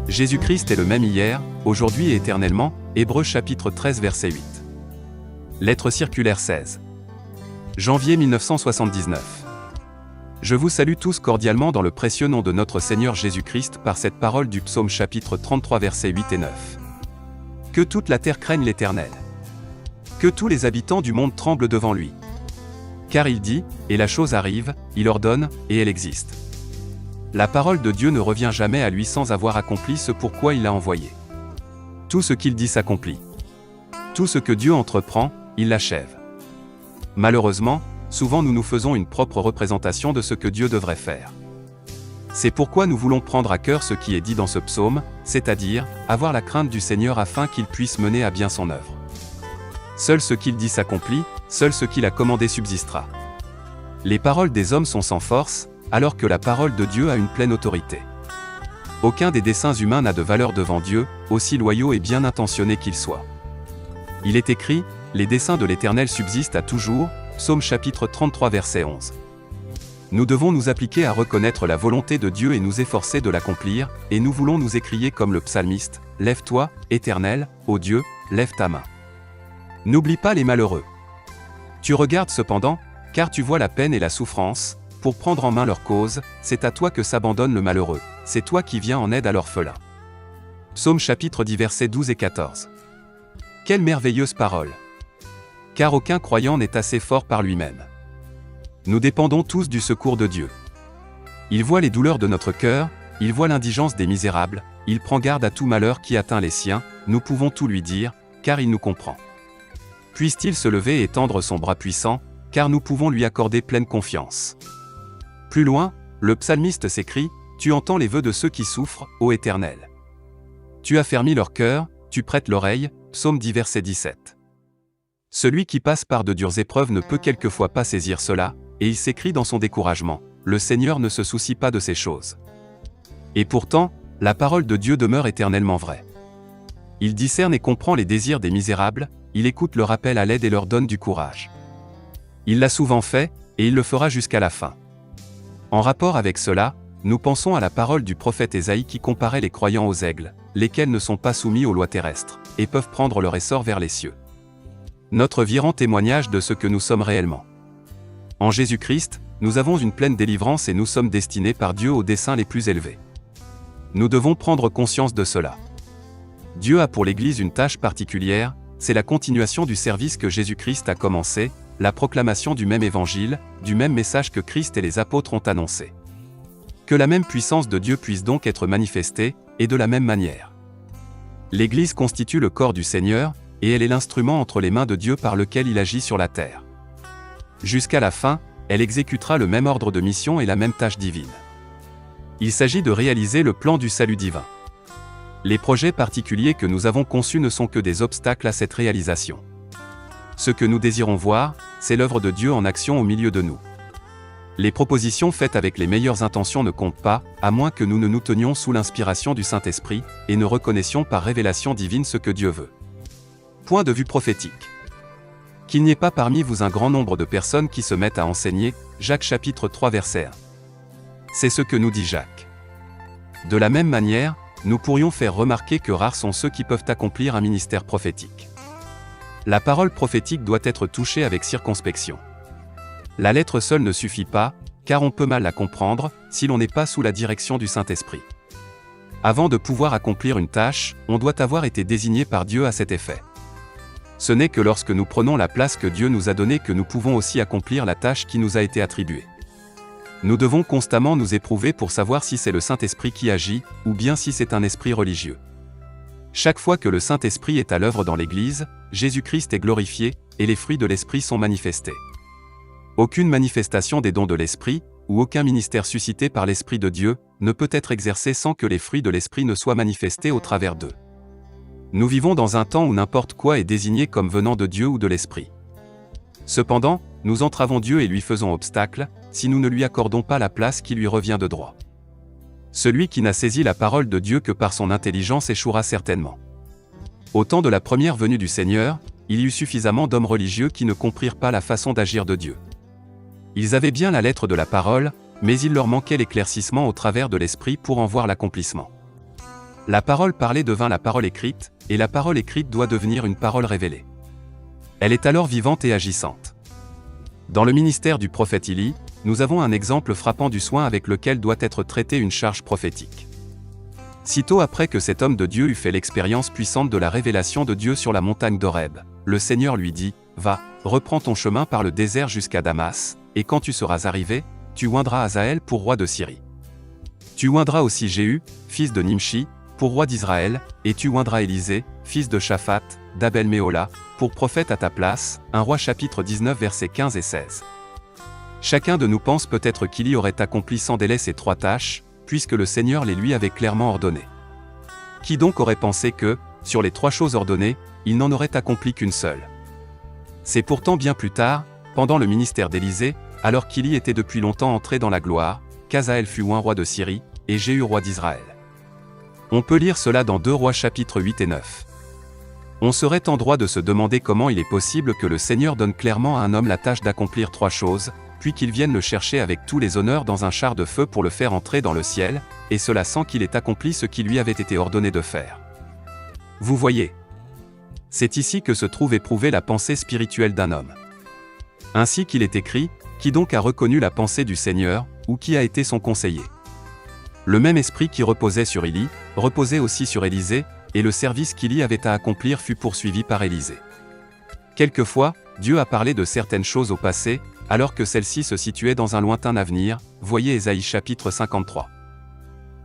Jésus-Christ est le même hier, aujourd'hui et éternellement, Hébreux chapitre 13 verset 8. Lettre circulaire 16. Janvier 1979. Je vous salue tous cordialement dans le précieux nom de notre Seigneur Jésus-Christ par cette parole du psaume chapitre 33 versets 8 et 9. Que toute la terre craigne l'Éternel. Que tous les habitants du monde tremblent devant lui. Car il dit, et la chose arrive, il ordonne, et elle existe. La parole de Dieu ne revient jamais à lui sans avoir accompli ce pourquoi il l'a envoyé. Tout ce qu'il dit s'accomplit. Tout ce que Dieu entreprend, il l'achève. Malheureusement, souvent nous nous faisons une propre représentation de ce que Dieu devrait faire. C'est pourquoi nous voulons prendre à cœur ce qui est dit dans ce psaume, c'est-à-dire, avoir la crainte du Seigneur afin qu'il puisse mener à bien son œuvre. Seul ce qu'il dit s'accomplit, seul ce qu'il a commandé subsistera. Les paroles des hommes sont sans force, alors que la parole de Dieu a une pleine autorité. Aucun des desseins humains n'a de valeur devant Dieu, aussi loyaux et bien intentionnés qu'ils soient. Il est écrit, les desseins de l'Éternel subsistent à toujours, psaume chapitre 33 verset 11. Nous devons nous appliquer à reconnaître la volonté de Dieu et nous efforcer de l'accomplir, et nous voulons nous écrier comme le psalmiste, « Lève-toi, Éternel, ô Dieu, lève ta main. » N'oublie pas les malheureux. Tu regardes cependant, car tu vois la peine et la souffrance, pour prendre en main leur cause, c'est à toi que s'abandonne le malheureux, c'est toi qui viens en aide à l'orphelin. Psaume chapitre 10 versets 12 et 14. Quelle merveilleuse parole! Car aucun croyant n'est assez fort par lui-même. Nous dépendons tous du secours de Dieu. Il voit les douleurs de notre cœur, il voit l'indigence des misérables, il prend garde à tout malheur qui atteint les siens, nous pouvons tout lui dire, car il nous comprend. Puisse-t-il se lever et tendre son bras puissant, car nous pouvons lui accorder pleine confiance. Plus loin, le psalmiste s'écrie, « Tu entends les vœux de ceux qui souffrent, ô Éternel. Tu affermis leur cœur, tu prêtes l'oreille » psaume 10 verset 17. Celui qui passe par de dures épreuves ne peut quelquefois pas saisir cela, et il s'écrie dans son découragement, « Le Seigneur ne se soucie pas de ces choses. » Et pourtant, la parole de Dieu demeure éternellement vraie. Il discerne et comprend les désirs des misérables, il écoute leur appel à l'aide et leur donne du courage. Il l'a souvent fait, et il le fera jusqu'à la fin. En rapport avec cela, nous pensons à la parole du prophète Ésaïe qui comparait les croyants aux aigles, lesquels ne sont pas soumis aux lois terrestres, et peuvent prendre leur essor vers les cieux. Notre vie rend témoignage de ce que nous sommes réellement. En Jésus-Christ, nous avons une pleine délivrance et nous sommes destinés par Dieu aux desseins les plus élevés. Nous devons prendre conscience de cela. Dieu a pour l'Église une tâche particulière, c'est la continuation du service que Jésus-Christ a commencé, la proclamation du même évangile, du même message que Christ et les apôtres ont annoncé. Que la même puissance de Dieu puisse donc être manifestée, et de la même manière. L'Église constitue le corps du Seigneur, et elle est l'instrument entre les mains de Dieu par lequel il agit sur la terre. Jusqu'à la fin, elle exécutera le même ordre de mission et la même tâche divine. Il s'agit de réaliser le plan du salut divin. Les projets particuliers que nous avons conçus ne sont que des obstacles à cette réalisation. Ce que nous désirons voir, c'est l'œuvre de Dieu en action au milieu de nous. Les propositions faites avec les meilleures intentions ne comptent pas, à moins que nous ne nous tenions sous l'inspiration du Saint-Esprit, et ne reconnaissions par révélation divine ce que Dieu veut. Point de vue prophétique. Qu'il n'y ait pas parmi vous un grand nombre de personnes qui se mettent à enseigner, Jacques chapitre 3 verset 1. C'est ce que nous dit Jacques. De la même manière, nous pourrions faire remarquer que rares sont ceux qui peuvent accomplir un ministère prophétique. La parole prophétique doit être touchée avec circonspection. La lettre seule ne suffit pas, car on peut mal la comprendre, si l'on n'est pas sous la direction du Saint-Esprit. Avant de pouvoir accomplir une tâche, on doit avoir été désigné par Dieu à cet effet. Ce n'est que lorsque nous prenons la place que Dieu nous a donnée que nous pouvons aussi accomplir la tâche qui nous a été attribuée. Nous devons constamment nous éprouver pour savoir si c'est le Saint-Esprit qui agit, ou bien si c'est un esprit religieux. Chaque fois que le Saint-Esprit est à l'œuvre dans l'Église, Jésus-Christ est glorifié, et les fruits de l'Esprit sont manifestés. Aucune manifestation des dons de l'Esprit, ou aucun ministère suscité par l'Esprit de Dieu, ne peut être exercé sans que les fruits de l'Esprit ne soient manifestés au travers d'eux. Nous vivons dans un temps où n'importe quoi est désigné comme venant de Dieu ou de l'Esprit. Cependant, nous entravons Dieu et lui faisons obstacle, si nous ne lui accordons pas la place qui lui revient de droit. Celui qui n'a saisi la parole de Dieu que par son intelligence échouera certainement. Au temps de la première venue du Seigneur, il y eut suffisamment d'hommes religieux qui ne comprirent pas la façon d'agir de Dieu. Ils avaient bien la lettre de la parole, mais il leur manquait l'éclaircissement au travers de l'esprit pour en voir l'accomplissement. La parole parlée devint la parole écrite, et la parole écrite doit devenir une parole révélée. Elle est alors vivante et agissante. Dans le ministère du prophète Élie, nous avons un exemple frappant du soin avec lequel doit être traitée une charge prophétique. Sitôt après que cet homme de Dieu eut fait l'expérience puissante de la révélation de Dieu sur la montagne d'Horeb, le Seigneur lui dit, « Va, reprends ton chemin par le désert jusqu'à Damas, et quand tu seras arrivé, tu oindras Hazaël pour roi de Syrie. Tu oindras aussi Jéhu, fils de Nimshi, pour roi d'Israël, et tu oindras Élisée, fils de Shaphat, d'Abel-Méhola, pour prophète à ta place. » 1 Rois chapitre 19 versets 15 et 16. Chacun de nous pense peut-être qu'il y aurait accompli sans délai ces 3 tâches, puisque le Seigneur les lui avait clairement ordonnées. Qui donc aurait pensé que, sur les 3 choses ordonnées, il n'en aurait accompli qu'une seule? C'est pourtant bien plus tard, pendant le ministère d'Élisée, alors qu'Élie était depuis longtemps entré dans la gloire, qu'Hazaël fut oint roi de Syrie, et Jéhu roi d'Israël. On peut lire cela dans 2 Rois chapitres 8 et 9. On serait en droit de se demander comment il est possible que le Seigneur donne clairement à un homme la tâche d'accomplir 3 choses, puis qu'il vienne le chercher avec tous les honneurs dans un char de feu pour le faire entrer dans le ciel, et cela sans qu'il ait accompli ce qui lui avait été ordonné de faire. Vous voyez. C'est ici que se trouve éprouvée la pensée spirituelle d'un homme. Ainsi qu'il est écrit, qui donc a reconnu la pensée du Seigneur, ou qui a été son conseiller? Le même esprit qui reposait sur Élie, reposait aussi sur Élisée, et le service qu'Élie avait à accomplir fut poursuivi par Élisée. Quelquefois, Dieu a parlé de certaines choses au passé, alors que celles-ci se situaient dans un lointain avenir, voyez Ésaïe chapitre 53.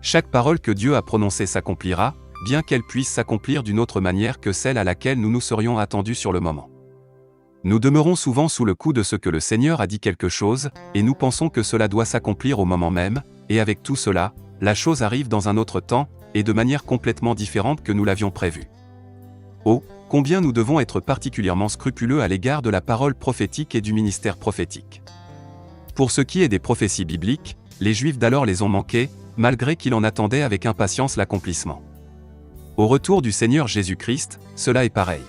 Chaque parole que Dieu a prononcée s'accomplira, bien qu'elle puisse s'accomplir d'une autre manière que celle à laquelle nous nous serions attendus sur le moment. Nous demeurons souvent sous le coup de ce que le Seigneur a dit quelque chose, et nous pensons que cela doit s'accomplir au moment même, et avec tout cela, la chose arrive dans un autre temps, et de manière complètement différente que nous l'avions prévu. Oh, combien nous devons être particulièrement scrupuleux à l'égard de la parole prophétique et du ministère prophétique. Pour ce qui est des prophéties bibliques, les Juifs d'alors les ont manquées, malgré qu'ils en attendaient avec impatience l'accomplissement. Au retour du Seigneur Jésus-Christ, cela est pareil.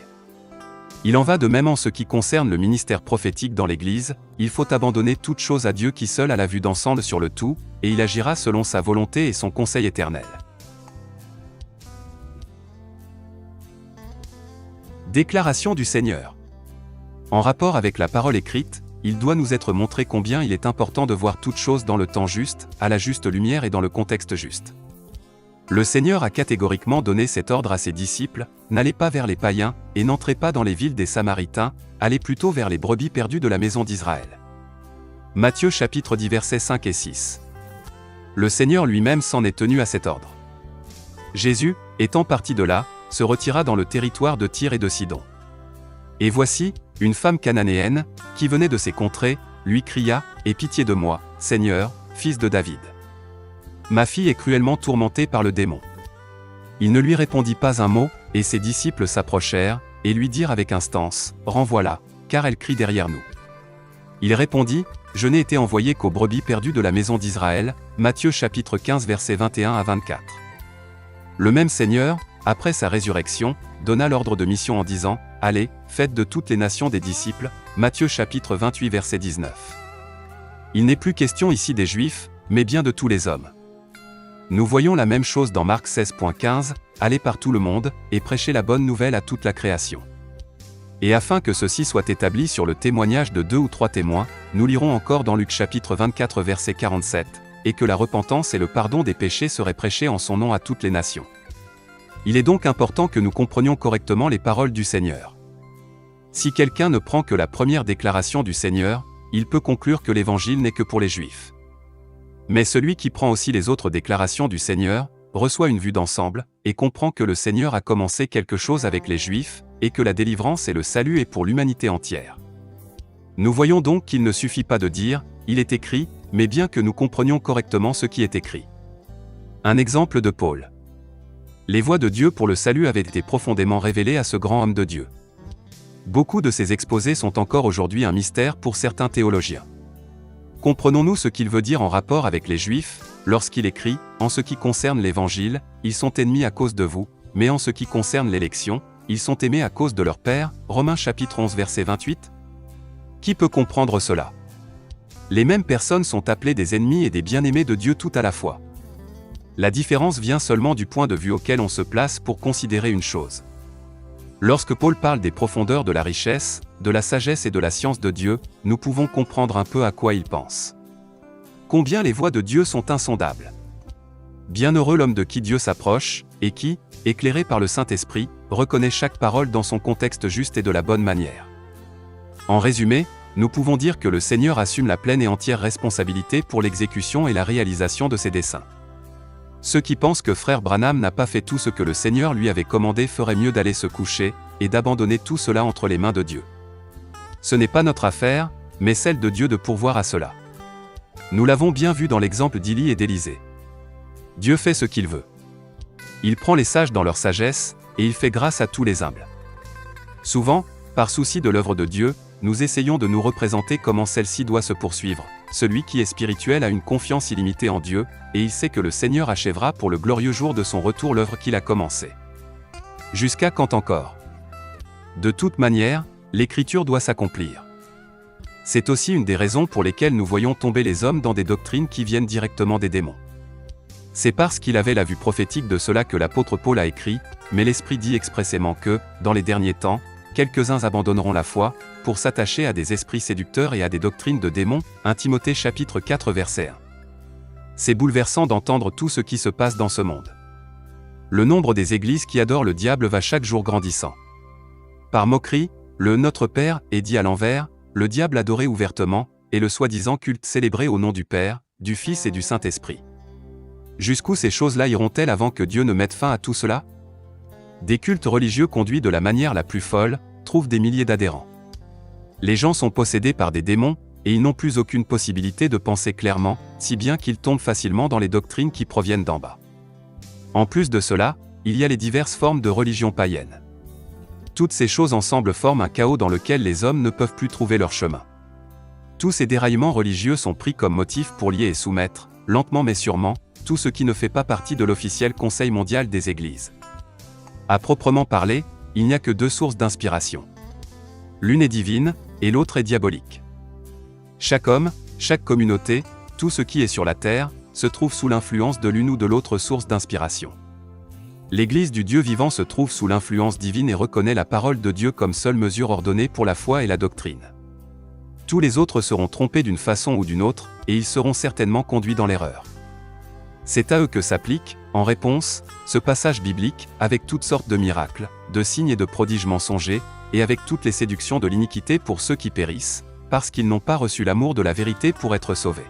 Il en va de même en ce qui concerne le ministère prophétique dans l'Église, il faut abandonner toute chose à Dieu qui seul a la vue d'ensemble sur le tout, et il agira selon sa volonté et son conseil éternel. Déclaration du Seigneur. En rapport avec la parole écrite, il doit nous être montré combien il est important de voir toutes choses dans le temps juste, à la juste lumière et dans le contexte juste. Le Seigneur a catégoriquement donné cet ordre à ses disciples, n'allez pas vers les païens, et n'entrez pas dans les villes des Samaritains, allez plutôt vers les brebis perdues de la maison d'Israël. Matthieu chapitre 10 versets 5 et 6. Le Seigneur lui-même s'en est tenu à cet ordre. Jésus, étant parti de là, se retira dans le territoire de Tyr et de Sidon. Et voici, une femme cananéenne, qui venait de ces contrées, lui cria, « Aie pitié de moi, Seigneur, fils de David. Ma fille est cruellement tourmentée par le démon. » Il ne lui répondit pas un mot, et ses disciples s'approchèrent, et lui dirent avec instance, « Renvoie-la, car elle crie derrière nous. » Il répondit, « Je n'ai été envoyé qu'aux brebis perdues de la maison d'Israël. » Matthieu chapitre 15 versets 21 à 24. Le même Seigneur, après sa résurrection, donna l'ordre de mission en disant, « Allez, faites de toutes les nations des disciples. » Matthieu chapitre 28 verset 19. Il n'est plus question ici des Juifs, mais bien de tous les hommes. Nous voyons la même chose dans Marc 16.15, « Allez par tout le monde, et prêchez la bonne nouvelle à toute la création. » Et afin que ceci soit établi sur le témoignage de 2 ou 3 témoins, nous lirons encore dans Luc chapitre 24 verset 47, « Et que la repentance et le pardon des péchés seraient prêchés en son nom à toutes les nations. » Il est donc important que nous comprenions correctement les paroles du Seigneur. Si quelqu'un ne prend que la première déclaration du Seigneur, il peut conclure que l'Évangile n'est que pour les Juifs. Mais celui qui prend aussi les autres déclarations du Seigneur, reçoit une vue d'ensemble, et comprend que le Seigneur a commencé quelque chose avec les Juifs, et que la délivrance et le salut est pour l'humanité entière. Nous voyons donc qu'il ne suffit pas de dire « il est écrit », mais bien que nous comprenions correctement ce qui est écrit. Un exemple de Paul. Les voies de Dieu pour le salut avaient été profondément révélées à ce grand homme de Dieu. Beaucoup de ces exposés sont encore aujourd'hui un mystère pour certains théologiens. Comprenons-nous ce qu'il veut dire en rapport avec les Juifs, lorsqu'il écrit « En ce qui concerne l'Évangile, ils sont ennemis à cause de vous, mais en ce qui concerne l'élection, ils sont aimés à cause de leur Père » Romains chapitre 11 verset 28. Qui peut comprendre cela? Les mêmes personnes sont appelées des ennemis et des bien-aimés de Dieu tout à la fois. La différence vient seulement du point de vue auquel on se place pour considérer une chose. Lorsque Paul parle des profondeurs de la richesse, de la sagesse et de la science de Dieu, nous pouvons comprendre un peu à quoi il pense. Combien les voies de Dieu sont insondables. Bienheureux l'homme de qui Dieu s'approche, et qui, éclairé par le Saint-Esprit, reconnaît chaque parole dans son contexte juste et de la bonne manière. En résumé, nous pouvons dire que le Seigneur assume la pleine et entière responsabilité pour l'exécution et la réalisation de ses desseins. Ceux qui pensent que frère Branham n'a pas fait tout ce que le Seigneur lui avait commandé feraient mieux d'aller se coucher, et d'abandonner tout cela entre les mains de Dieu. Ce n'est pas notre affaire, mais celle de Dieu de pourvoir à cela. Nous l'avons bien vu dans l'exemple d'Élie et d'Élisée. Dieu fait ce qu'il veut. Il prend les sages dans leur sagesse, et il fait grâce à tous les humbles. Souvent, par souci de l'œuvre de Dieu, nous essayons de nous représenter comment celle-ci doit se poursuivre. Celui qui est spirituel a une confiance illimitée en Dieu, et il sait que le Seigneur achèvera pour le glorieux jour de son retour l'œuvre qu'il a commencée. Jusqu'à quand encore? De toute manière, l'Écriture doit s'accomplir. C'est aussi une des raisons pour lesquelles nous voyons tomber les hommes dans des doctrines qui viennent directement des démons. C'est parce qu'il avait la vue prophétique de cela que l'apôtre Paul a écrit, mais l'Esprit dit expressément que, dans les derniers temps, quelques-uns abandonneront la foi, pour s'attacher à des esprits séducteurs et à des doctrines de démons, 1 Timothée chapitre 4 verset 1. C'est bouleversant d'entendre tout ce qui se passe dans ce monde. Le nombre des églises qui adorent le diable va chaque jour grandissant. Par moquerie, le Notre Père est dit à l'envers, le diable adoré ouvertement, et le soi-disant culte célébré au nom du Père, du Fils et du Saint-Esprit. Jusqu'où ces choses-là iront-elles avant que Dieu ne mette fin à tout cela? Des cultes religieux conduits de la manière la plus folle, trouvent des milliers d'adhérents. Les gens sont possédés par des démons, et ils n'ont plus aucune possibilité de penser clairement, si bien qu'ils tombent facilement dans les doctrines qui proviennent d'en bas. En plus de cela, il y a les diverses formes de religion païenne. Toutes ces choses ensemble forment un chaos dans lequel les hommes ne peuvent plus trouver leur chemin. Tous ces déraillements religieux sont pris comme motif pour lier et soumettre, lentement mais sûrement, tout ce qui ne fait pas partie de l'officiel Conseil mondial des Églises. À proprement parler, il n'y a que deux sources d'inspiration. L'une est divine, et l'autre est diabolique. Chaque homme, chaque communauté, tout ce qui est sur la terre, se trouve sous l'influence de l'une ou de l'autre source d'inspiration. L'Église du Dieu vivant se trouve sous l'influence divine et reconnaît la parole de Dieu comme seule mesure ordonnée pour la foi et la doctrine. Tous les autres seront trompés d'une façon ou d'une autre, et ils seront certainement conduits dans l'erreur. C'est à eux que s'applique, en réponse, ce passage biblique, avec toutes sortes de miracles, de signes et de prodiges mensongers, et avec toutes les séductions de l'iniquité pour ceux qui périssent, parce qu'ils n'ont pas reçu l'amour de la vérité pour être sauvés.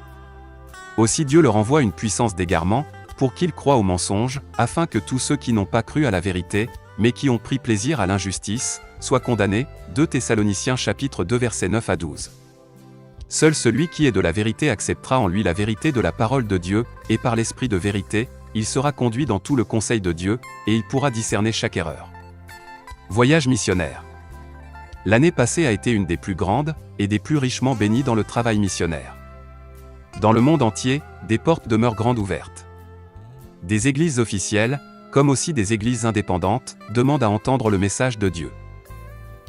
Aussi Dieu leur envoie une puissance d'égarement, pour qu'ils croient au mensonge, afin que tous ceux qui n'ont pas cru à la vérité, mais qui ont pris plaisir à l'injustice, soient condamnés. 2 Thessaloniciens chapitre 2 versets 9 à 12. Seul celui qui est de la vérité acceptera en lui la vérité de la parole de Dieu, et par l'esprit de vérité, il sera conduit dans tout le conseil de Dieu, et il pourra discerner chaque erreur. Voyage missionnaire. L'année passée a été une des plus grandes, et des plus richement bénies dans le travail missionnaire. Dans le monde entier, des portes demeurent grandes ouvertes. Des églises officielles, comme aussi des églises indépendantes, demandent à entendre le message de Dieu.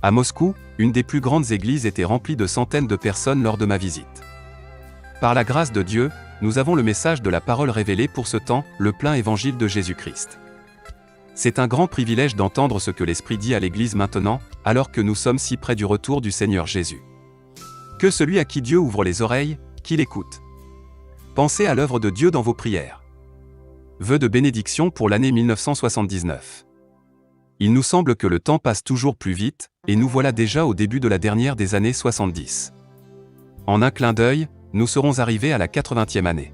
À Moscou, une des plus grandes églises était remplie de centaines de personnes lors de ma visite. Par la grâce de Dieu, nous avons le message de la parole révélée pour ce temps, le plein évangile de Jésus-Christ. C'est un grand privilège d'entendre ce que l'Esprit dit à l'Église maintenant, alors que nous sommes si près du retour du Seigneur Jésus. Que celui à qui Dieu ouvre les oreilles, qu'il écoute. Pensez à l'œuvre de Dieu dans vos prières. Vœux de bénédiction pour l'année 1979. Il nous semble que le temps passe toujours plus vite, et nous voilà déjà au début de la dernière des années 70. En un clin d'œil, nous serons arrivés à la 80e année.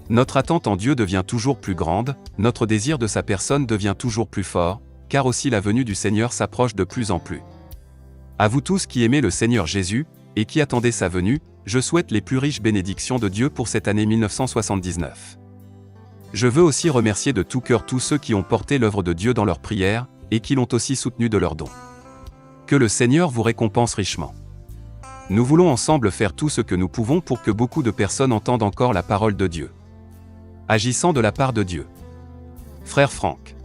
Notre attente en Dieu devient toujours plus grande, notre désir de sa personne devient toujours plus fort, car aussi la venue du Seigneur s'approche de plus en plus. À vous tous qui aimez le Seigneur Jésus, et qui attendez sa venue, je souhaite les plus riches bénédictions de Dieu pour cette année 1979. Je veux aussi remercier de tout cœur tous ceux qui ont porté l'œuvre de Dieu dans leurs prières, et qui l'ont aussi soutenu de leurs dons. Que le Seigneur vous récompense richement. Nous voulons ensemble faire tout ce que nous pouvons pour que beaucoup de personnes entendent encore la parole de Dieu. agissant de la part de Dieu. Frère Franck.